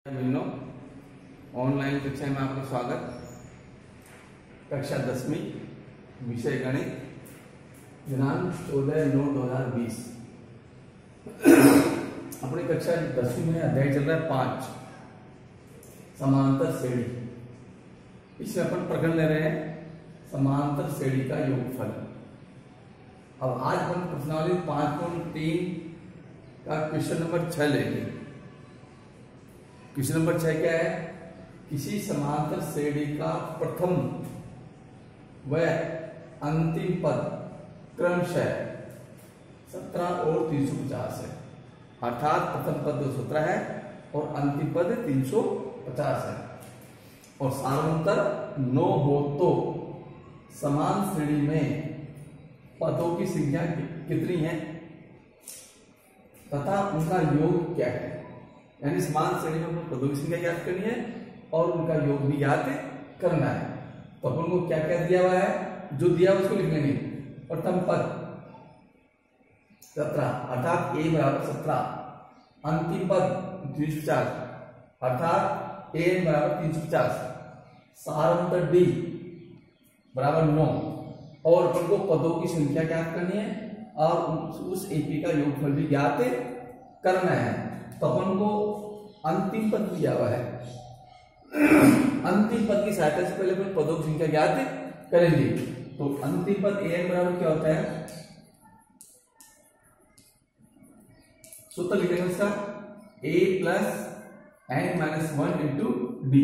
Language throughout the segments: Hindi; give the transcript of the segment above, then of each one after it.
मिलनो ऑनलाइन कक्षा में आपका स्वागत। कक्षा 10वीं विषय गणित, दिनांक 14/9/2020। अपनी कक्षा 10वीं में अध्याय चल रहा है 5, समांतर श्रेणी। इसमें अपन प्रकरण ले रहे हैं समांतर श्रेणी का योगफल। अब आज अपन प्रश्नावली 5.3 का क्वेश्चन नंबर 6 लेंगे। क्वेश्चन नंबर 6 क्या है? किसी समांतर श्रेणी का प्रथम व अंतिम पद क्रमशः 17 और 350 है। अर्थात प्रथम पद 17 है और अंतिम पद 350 है और सारांतर 9 हो तो समान श्रेणी में पदों की संख्या कितनी है तथा उनका योग क्या है। यानी समान श्रेणी में पदों की संख्या ज्ञात करनी है और उनका योग भी ज्ञात करना है। तो अपन को क्या क्या दिया हुआ है, जो दिया उसको लिख लेंगे। प्रथम पद 17 अर्थात a बराबर 17, अंतिम पद 350 अर्थात a बराबर 350, सारांतर d बराबर 9 और अपन को पदों की संख्या ज्ञात करनी है और उस एपी का योगफल भी ज्ञात करना है। तो अपन को अंतिम पद दिया हुआ है। अंतिम पद की सहायता से पहले अपन पदों की संख्या ज्ञात करेंगे। तो अंतिम पद an बराबर क्या होता है, सूत्र लिखेंगे इसका a plus n minus 1 into D.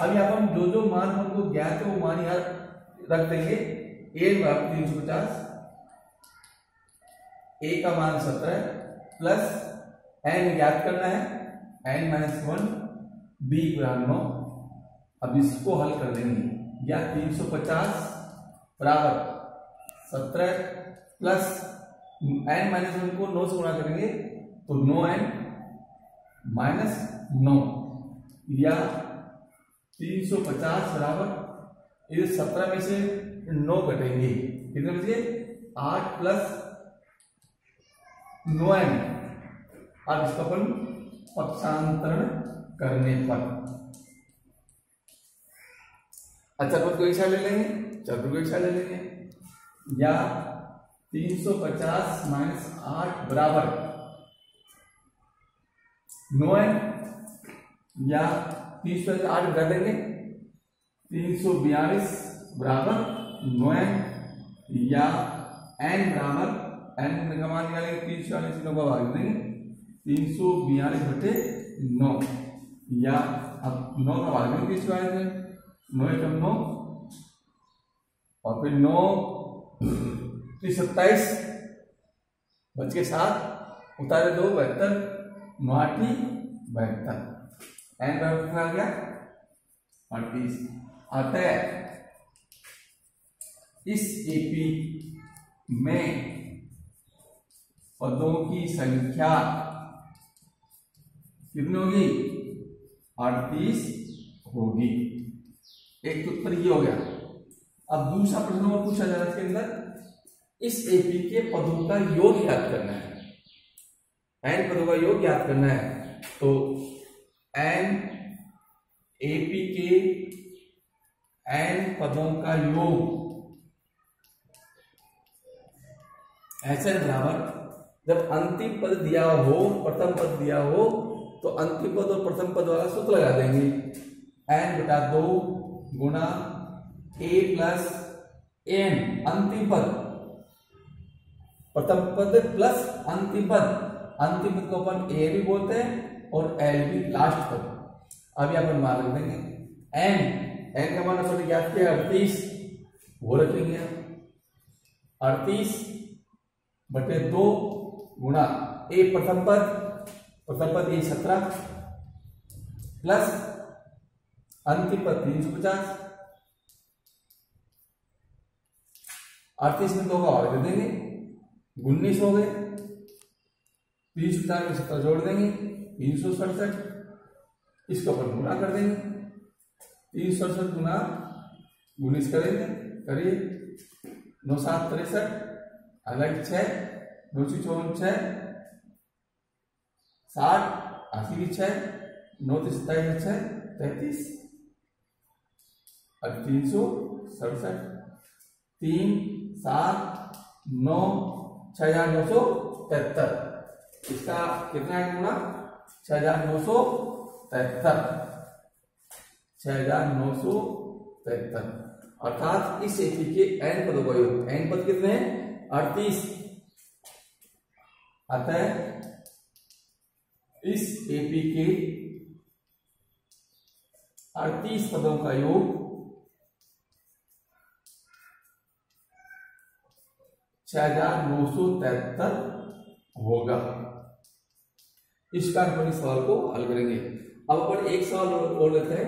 अब यहाँ पर जो मान हमको ज्ञात है वो मान यहाँ रख देंगे। a बराबर 350, a का मान 17 प्लस n ज्ञात करना है n माइनस 1, b बराबर 9। अब इसको हल कर देंगे। या 350 बराबर 17 प्लस n माइनस 1 को 9 से गुणा करेंगे तो 9n माइनस 9 या 350 बराबर इस 17 में से 9 घटेंगे, कितने बचे? 8 प्लस 9n। अब इसका अपन पक्षांतरण करने पर चतुर्भुज को एक साइड ले लेंगे, चतुर्भुज को एक साइड ले लेंगे। या 350 माइनस 8 बराबर 9n या 308 घटा देंगे 342 बराबर 9n या n बराबर n का मान निकालेंगे 340 का भाग देंगे 342 बटे 9 या अब 9 का भाग देंगे 342 में 9 एकम 9 और फिर 9 27 बच के 7 उतारे 2 72 9 8 72 n बराबर कितना आ गया 38। अतः इस एपी में पदों की संख्या कितनी होगी? 38 होगी। एक तो उत्तर ये हो गया। अब दूसरा प्रश्न और पूछा जा रहा है इसके अंदर, इस एपी के पदों का योग ज्ञात करना है। n पदों का योग ज्ञात करना है। तो n एपी के n पदों का योग ऐसे बराबर, जब अंतिम पद दिया हो, प्रथम पद दिया हो तो अंतिम पद और प्रथम पद वाला सूत्र लगा देंगे। n बटा 2 गुणा a प्लस n, अंतिम पद प्रथम पद प्लस अंतिम पद को अपन a भी बोलते हैं और l भी लास्ट पद। अभी अपन मान रख देंगे n का मान अपन ज्ञात किया 38, वो रखेंगे 38 बटे 2 गुणा a प्रथम पद a 17 प्लस अंतिम पद 350, 38 में 2 का और कर देंगे 19 हो गए, 350 में 17 जोड़ देंगे 367, इसको अपन गुणा कर देंगे 367 गुणा 19 करेंगे, करिए 9 7 63 अलग 6 9 4 6 60 80 की 6 9 3 27 6 33 और 367 3 7 9 6973। इसका कितना है गुणा 6973 6973 अर्थात इस एपी के n पदों का योग। n पद कितने हैं 38 अतः इस एपी के 38 पदों का योग 6973 होगा। इस कारण अपन इस सवाल को हल करेंगे। अब अपन एक सवाल और लेते हैं,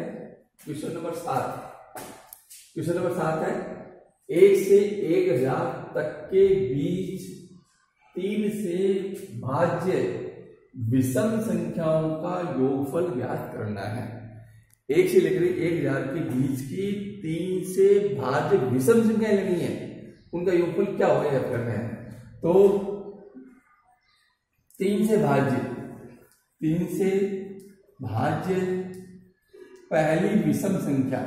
क्वेश्चन नंबर 7। क्वेश्चन नंबर 7 है 1 से 1000 तक के बीच 3 से भाज्य विषम संख्याओं का योगफल ज्ञात करना है। 1 से लेकर 1000 के बीच की 3 से भाज्य विषम संख्याएं लेनी है, उनका योगफल क्या होगा याद करना है। तो 3 से भाज्य पहली विषम संख्या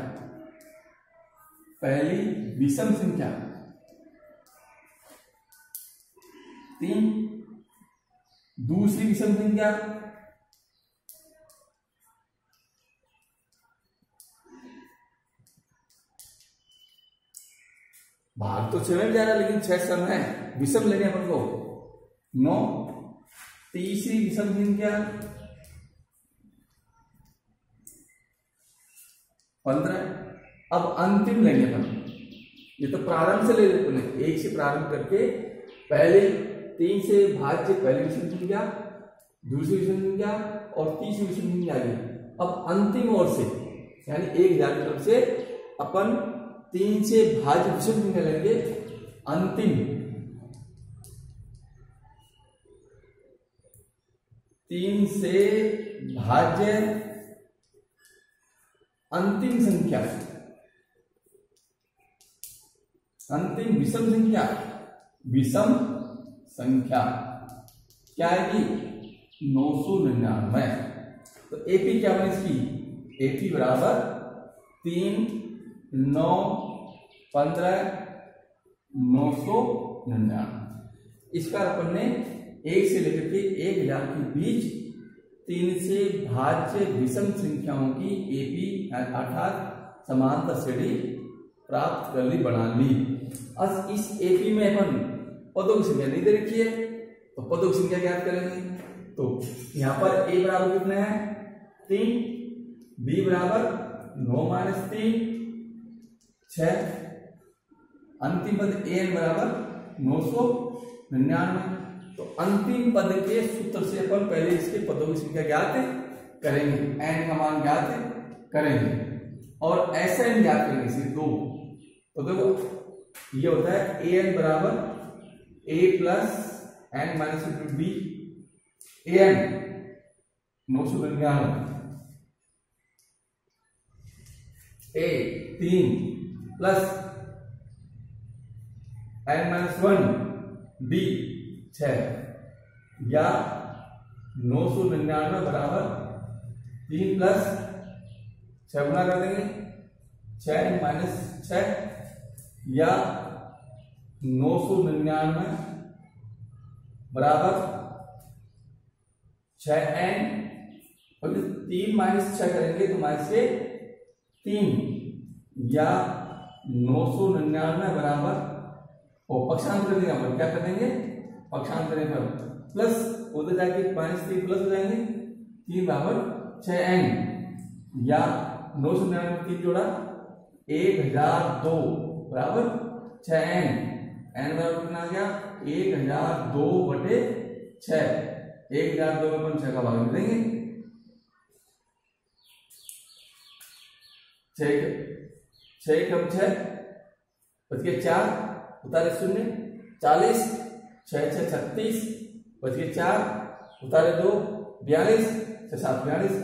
3, दूसरी विषम संख्या भाग तो 6 में जा रहा है लेकिन 6 सम है, विषम लेने अपन को 9, तीसरी विषम संख्या 15। अब अंतिम लेंगे अपन, ये तो प्रारंभ से ले लेते हैं, 1 से प्रारंभ करके पहले 3 से भाज्य पहली विषम संख्या, दूसरी विषम संख्या और तीसरी विषम संख्या आ गई। अब अंतिम ओर से यानी 1000 की तरफ से अपन 3 से भाज्य विषम संख्या लेंगे। अंतिम 3 से भाज्य अंतिम विषम संख्या क्या आएगी 999। तो एपी क्या बने इसकी, एपी बराबर 3 9 15 999। इसका अपन ने 1 से लेकर के 1000 के बीच 3 से भाज्य विषम संख्याओं की एपी अर्थात समांतर श्रेणी प्राप्त कर ली, बना ली। अब इस एपी में अपन पदों की संख्या नहीं दे रखी है, तो पदों की संख्या ज्ञात करेंगे। तो यहां पर a बराबर कितने हैं 3, b बराबर 9 - 3 6, अंतिम पद an बराबर 999। तो अंतिम पद के सूत्र से अपन पहले इसके पदों की संख्या ज्ञात करेंगे, n का मान ज्ञात करेंगे और Sn ज्ञात करेंगे, सिर्फ 2। तो देखो ये होता है an बराबर a plus n minus b, an 999, a 3 plus n minus 1 b 6 या 999 बराबर 3 प्लस 6 गुना कर देंगे 6 माइनस 6 या 999 बराबर 6n और 3 माइनस 6 करेंगे तो माइनस से 3 या 999 बराबर और पक्षांतर कर देंगे, क्या कर देंगे पक्षांतर पर प्लस उधर जाके -3 प्लस हो जाएंगे 3 बराबर 6n या 999 3 जोड़ा 1002 बराबर 6n, n बराबर कितना आ गया 1002/6, 1002 में 6 का भाग देंगे 6 कम 6 बच गया 4 उतारे 0 40 6 6 36 बच गए 4 उतारे 2 42 6 7 42।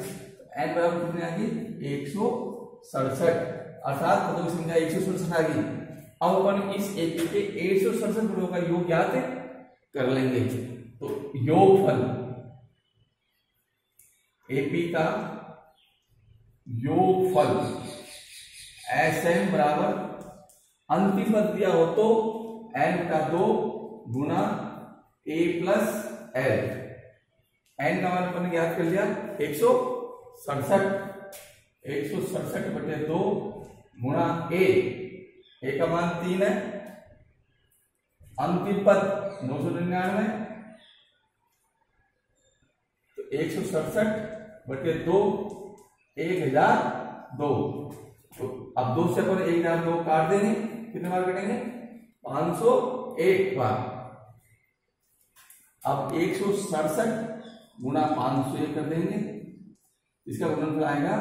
n बराबर कितने आ गई 167 अर्थात पदों की संख्या 167 आ गई। अब अपन इस एपी के 167 पदों का योग ज्ञात कर लेंगे। तो योगफल एपी का योगफल SN बराबर अंतिम पद दिया हो तो n का 2 गुना a प्लस l। n का मान अपन ज्ञात कर लिया 167 बटे 2 गुणा a का मान 3 है, अंतिम पद 999, तो 167 बटे 2 1002। तो अब 2 से अपन 1002 काट देंगे, कितने बार कटेंगे 501 बार। अब 167 गुणा 501 कर देंगे, इसका गुणनफल आएगा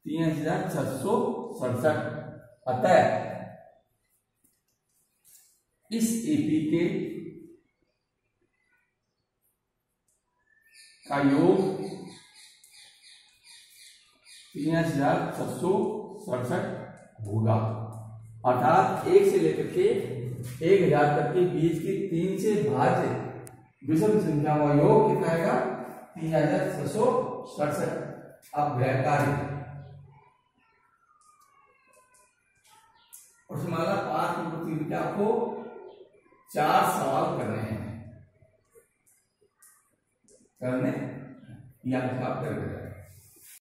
3667। अतः इस एपी के का योग 3667 होगा। अर्थात 1 से लेकर के 1000 तक के बीच की 3 से भाज्य विषम संख्या का योग कितना आएगा 3667। अब कार्य प्रश्नमाला 5 नंबर 3 के आपको 4 सवाल करने हैं, या आप कर